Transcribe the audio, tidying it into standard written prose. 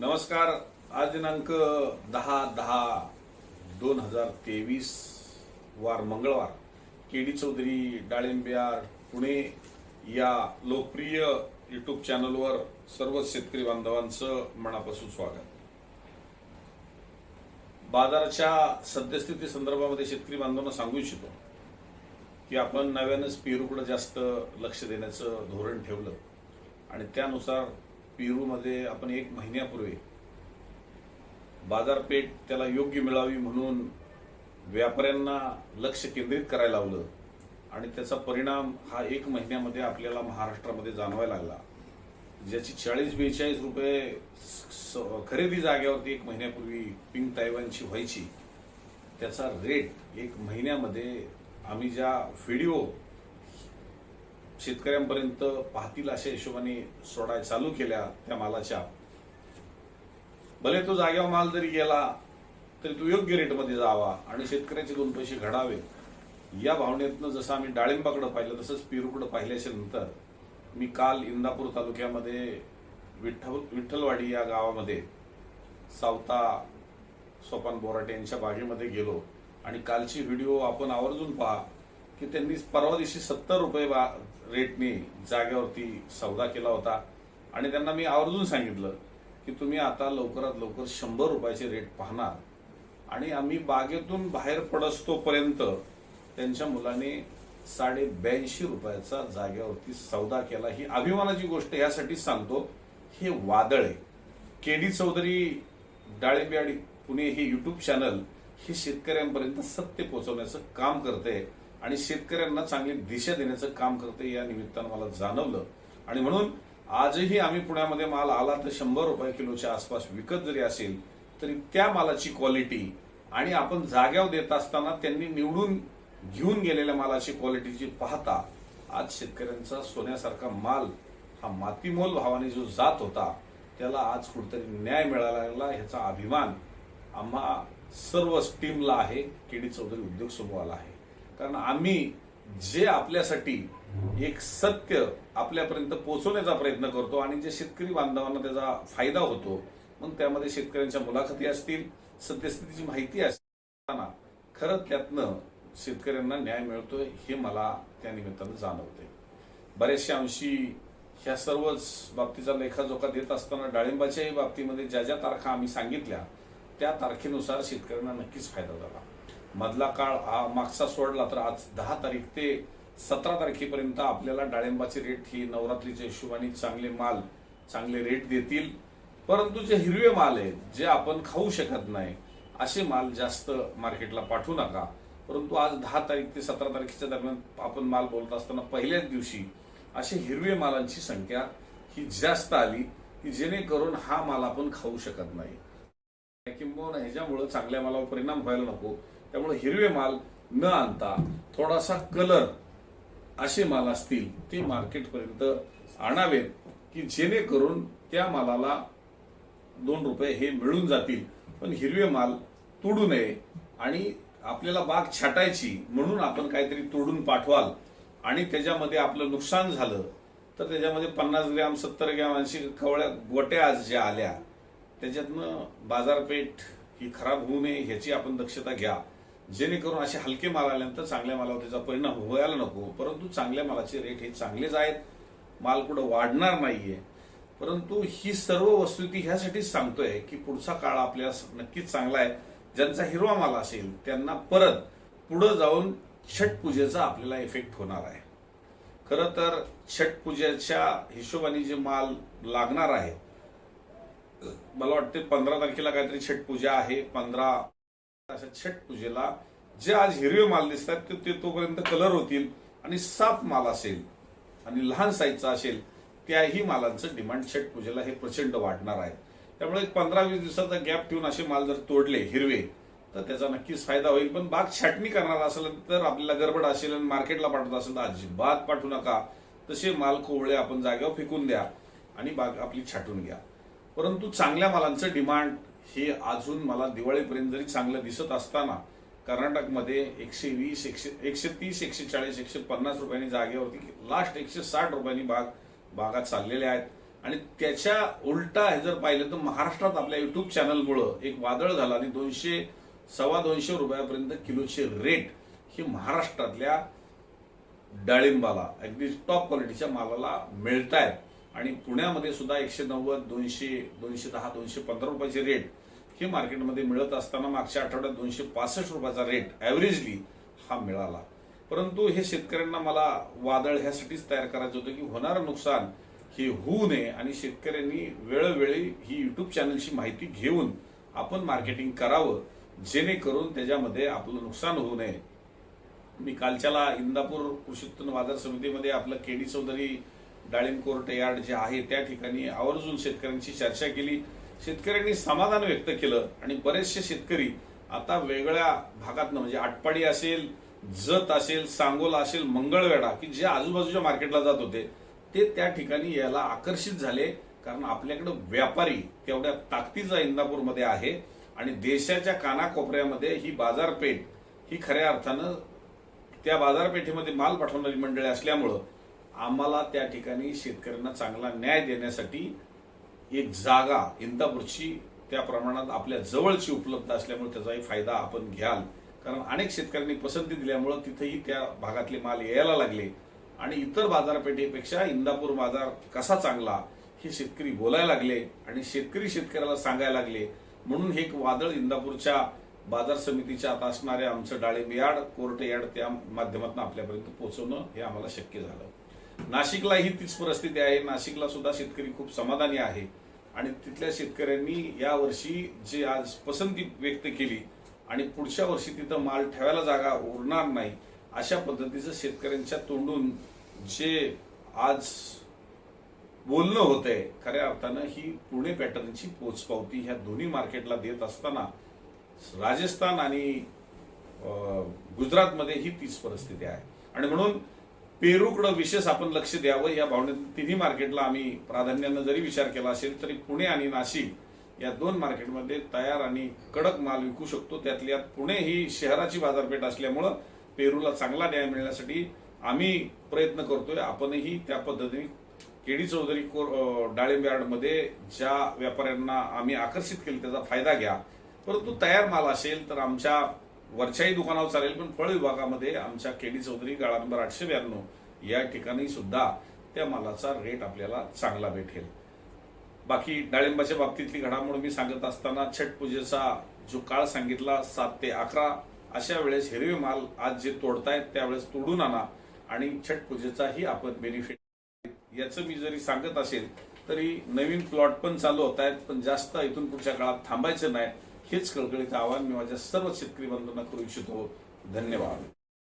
नमस्कार. आज दिनांक 10/10/2023 वार मंगळवार. केडी चौधरी डाळिंबियार पुणे या लोकप्रिय युट्यूब चॅनलवर सर्व शेतकरी बांधवांचं मनापासून स्वागत. बाजाराच्या सद्यस्थिती संदर्भामध्ये शेतकरी बांधवांना सांगू इच्छितो की आपण नव्यानंच पेरूकडे जास्त लक्ष देण्याचं धोरण ठेवलं आणि त्यानुसार पेरूमध्ये आपण 1 महिन्यापूर्वी बाजारपेठ त्याला योग्य मिळावी म्हणून व्यापाऱ्यांना लक्ष केंद्रित करायला लावलं आणि त्याचा परिणाम हा 1 महिन्यामध्ये आपल्याला महाराष्ट्रामध्ये जाणवायला लागला. ज्याची 40-42 रुपये खरेदी जागेवरती 1 महिन्यापूर्वी पिंक तायवानची व्हायची, त्याचा रेट 1 महिन्यामध्ये आम्ही ज्या व्हिडिओ शेतकऱ्यांपर्यंत पाहतील अशा हिशोबाने सोडाय चालू केल्या, त्या मालाच्या भले तो जाग्यावर माल जरी गेला तरी तो योग्य रेटमध्ये जावा आणि शेतकऱ्याचे 2 पैसे घडावे या भावनेतनं जसं आम्ही डाळिंबाकडे पाहिलं तसंच पेरूकडे पाहिल्याच्या नंतर मी काल इंदापूर तालुक्यामध्ये विठ्ठलवाडी या गावामध्ये सावता सोपान बोराटे यांच्या बागेमध्ये गेलो आणि कालची व्हिडिओ आपण आवर्जून पहा की त्यांनी परवा दिवशी 70 रुपये रेटने जागेवरती सौदा केला होता आणि त्यांना मी आवर्जून सांगितलं की तुम्ही आता लवकरात लवकर 100 रुपयाचे रेट पाहणार. आणि आम्ही बागेतून बाहेर पडस्तोपर्यंत त्यांच्या मुलाने 82.5 रुपयाचा जागेवरती सौदा केला. ही अभिमानाची गोष्ट यासाठीच सांगतो, हे वादळ आहे. केडी चौधरी डाळिंबियार पुणे हे युट्यूब चॅनल हे शेतकऱ्यांपर्यंत सत्य पोहोचवण्याचं काम करते आणि शेतकऱ्यांना चांगली दिशा देण्याचं काम करते, या निमित्तानं मला जाणवलं. आणि म्हणून आजही आम्ही पुण्यामध्ये माल आला तर 100 रुपये किलोच्या आसपास विकत जरी असेल तरी त्या मालाची क्वालिटी आणि आपण जाग्यावर देत असताना त्यांनी निवडून घेऊन गेलेल्या मालाची क्वालिटीची पाहता आज शेतकऱ्यांचा सोन्यासारखा माल हा मातीमोल भावाने जो जात होता त्याला आज कुठेतरी न्याय मिळायला लागला. ह्याचा अभिमान आम्हा सर्व टीमला आहे, केडी चौधरी उद्योग समूहाला आहे. कारण आम्ही जे आपल्यासाठी एक सत्य आपल्यापर्यंत पोहोचवण्याचा प्रयत्न करतो आणि जे शेतकरी बांधवांना त्याचा फायदा होतो, मग त्यामध्ये शेतकऱ्यांच्या मुलाखती असतील, सद्यस्थितीची माहिती असताना खरं त्यातनं शेतकऱ्यांना न्याय मिळतोय हे मला त्या निमित्तानं जाणवते. बऱ्याचशा अंशी ह्या सर्वच बाबतीचा लेखाजोखा देत असताना डाळिंबाच्याही बाबतीमध्ये ज्या ज्या तारखा आम्ही सांगितल्या त्या तारखेनुसार शेतकऱ्यांना नक्कीच फायदा झाला. मधला काळ हा मागचा सोडला तर आज 10 तारीख ते 17 तारखेपर्यंत आपल्याला डाळिंबाचे रेट ही नवरात्रीच्या हिशोबाने चांगले रेट देतील. परंतु जे हिरवे माल आहेत, जे आपण खाऊ शकत नाही असे माल जास्त मार्केटला पाठवू नका. परंतु आज 10 तारीख ते 17 तारखेच्या दरम्यान आपण माल बोलत असताना पहिल्याच दिवशी असे हिरवे मालांची संख्या ही जास्त आली की जेणेकरून हा माल आपण खाऊ शकत नाही. किंबहुना ह्याच्यामुळे चांगल्या मालावर परिणाम व्हायला नको, त्यामुळे हिरवे माल न आणता थोडासा कलर असे माल असतील ते मार्केटपर्यंत आणावेत की जेणेकरून त्या मालाला 2 रुपये हे मिळून जातील. पण हिरवे माल तोडू नये आणि आपल्याला बाग छाटायची म्हणून आपण काहीतरी तोडून पाठवाल आणि त्याच्यामध्ये आपलं नुकसान झालं तर त्याच्यामध्ये 50 ग्रॅम 70 ग्रॅम 80 कवळ्या गोट्या आज ज्या आल्या त्याच्यातनं बाजारपेठ ही खराब होऊ नये ह्याची आपण दक्षता घ्या, जेणेकरून असे हलके माल आल्यानंतर चांगल्या मालावर त्याचा परिणाम व्हायला नको. परंतु चांगल्या मालाचे रेट हे चांगलेच आहेत, माल कुठं वाढणार नाहीये. परंतु ही सर्व वस्तुस्थिती ह्यासाठीच सांगतोय की पुढचा काळ आपल्या नक्कीच चांगला आहे. ज्यांचा हिरवा माल असेल त्यांना परत पुढे जाऊन छठ पूजेचा आपल्याला इफेक्ट होणार आहे. खरं तर छठ पूजेच्या हिशोबाने जे माल लागणार आहे, मला वाटते 15 तारखेला काहीतरी छठ पूजा आहे. 15 अशा छठ पूजेला जे आज हिरवे माल दिसतात ते तोपर्यंत कलर होतील आणि साफ माल असेल आणि लहान साईजचा असेल त्याही मालांचं डिमांड छठ पूजेला हे प्रचंड वाढणार आहे. त्यामुळे 15-20 दिवसाचा गॅप ठेवून असे माल जर तोडले हिरवे तर त्याचा नक्कीच फायदा होईल. पण बाग छाटणी करणार असेल तर आपल्याला गडबड असेल आणि मार्केटला पाठवत असेल तर अजिबात पाठवू नका. तसे माल कोवळे आपण जागेवर फेकून द्या आणि बाग आपली छाटून घ्या. परंतु चांगल्या मालांचं डिमांड हे अजून मला दिवाळीपर्यंत जरी चांगलं दिसत असताना कर्नाटकमध्ये 120, 130, 140, 150 रुपयांनी जागेवरती लास्ट 160 रुपयांनी बागा चाललेल्या आहेत. आणि त्याच्या उलटा हे जर पाहिलं तर महाराष्ट्रात आपल्या युट्यूब चॅनलमुळं एक वादळ झालं आणि 200-250 रुपयापर्यंत किलोचे रेट हे महाराष्ट्रातल्या डाळिंबाला अगदी टॉप क्वालिटीच्या मालाला मिळत आहेत आणि पुण्यामध्ये सुद्धा 190, 200, 210, 215 रुपयाचे रेट हे मार्केटमध्ये मिळत असताना मागच्या आठवड्यात 265 रुपयाचा रेट ॲव्हरेजली हा मिळाला. परंतु हे शेतकऱ्यांना मला वादळ ह्यासाठीच तयार करायचं होतं की होणारं नुकसान हे होऊ नये आणि शेतकऱ्यांनी वेळोवेळी ही युट्यूब चॅनलची माहिती घेऊन आपण मार्केटिंग करावं जेणेकरून त्याच्यामध्ये आपलं नुकसान होऊ नये. मी कालच्याला इंदापूर कृषी उत्पन्न बाजार समितीमध्ये आपलं केडी चौधरी डाळिंब कोर्ट यार्ड जे आहे त्या ठिकाणी आवर्जून शेतकऱ्यांची चर्चा केली. शेतकऱ्यांनी समाधान व्यक्त केलं आणि बरेचसे शेतकरी आता वेगळ्या भागातनं म्हणजे आटपाडी असेल, जत असेल, सांगोला असेल, मंगळवेढा की जे आजूबाजूच्या मार्केटला जात होते ते त्या ठिकाणी याला आकर्षित झाले कारण आपल्याकडे व्यापारी तेवढ्या ताकदीचा इंदापूरमध्ये आहे आणि देशाच्या कानाकोपऱ्यामध्ये ही बाजारपेठ ही खऱ्या अर्थानं त्या बाजारपेठेमध्ये माल पाठवणारी मंडळी असल्यामुळं आम्हाला त्या ठिकाणी शेतकऱ्यांना चांगला न्याय देण्यासाठी एक जागा इंदापूरची त्या प्रमाणात आपल्या जवळची उपलब्ध असल्यामुळे त्याचाही फायदा आपण घ्याल. कारण अनेक शेतकऱ्यांनी पसंती दिल्यामुळं तिथेही त्या भागातले माल यायला लागले आणि इतर बाजारपेठेपेक्षा इंदापूर बाजार कसा चांगला हे शेतकरी बोलायला लागले आणि शेतकरी शेतकऱ्याला सांगायला लागले. म्हणून हे एक वादळ इंदापूरच्या बाजार समितीच्या आता असणाऱ्या आमचं डाळिंब यार्ड, कोर्ट यार्ड त्या माध्यमातून आपल्यापर्यंत पोहोचवणं हे आम्हाला शक्य झालं. नाशिकलाही तीच परिस्थिती आहे. नाशिकला सुद्धा शेतकरी खूप समाधानी आहे आणि तिथल्या शेतकऱ्यांनी यावर्षी जे आज पसंती व्यक्त केली आणि पुढच्या वर्षी तिथं माल ठेवायला जागा उरणार नाही अशा पद्धतीचं शेतकऱ्यांच्या तोंडून जे आज बोलणं होतंय खऱ्या अर्थानं ही पुणे पॅटर्नची पोचपावती ह्या दोन्ही मार्केटला देत असताना राजस्थान आणि गुजरातमध्ये ही तीच परिस्थिती आहे आणि म्हणून पेरूकडे विशेष आपण लक्ष द्यावं या भावनेतून तिन्ही मार्केटला आम्ही प्राधान्यानं जरी विचार केला असेल तरी पुणे आणि नाशिक या दोन मार्केटमध्ये तयार आणि कडक माल विकू शकतो. त्यातल्या पुणे ही शहराची बाजारपेठ असल्यामुळं पेरूला चांगला न्याय मिळण्यासाठी आम्ही प्रयत्न करतोय. आपणही त्या पद्धतीने केडी चौधरी डाळिंब यार्डमध्ये ज्या व्यापाऱ्यांना आम्ही आकर्षित केले त्याचा फायदा घ्या. परंतु तयार माल असेल तर आमच्या वरच्याही दुकानावर चालेल पण फळ विभागामध्ये आमच्या केडी चौधरी गाळा नंबर 892 या ठिकाणी सुद्धा त्या मालाचा रेट आपल्याला चांगला भेटेल. बाकी डाळिंबाच्या बाबतीतली घडामोड मी सांगत असताना छठ पूजेचा जो काळ सांगितला 7 ते 11 अशा वेळेस हिरवे माल आज जे तोडतायत त्यावेळेस तोडून आणा आणि छठ पूजेचाही आपण बेनिफिट याचं मी जरी सांगत असेल तरी नवीन प्लॉट पण चालू होत आहेत पण जास्त इथून पुढच्या काळात थांबायचं नाही हेच कळकळीचं आवाहन मी माझ्या सर्व शेतकरी बंधूंना करू इच्छितो. धन्यवाद.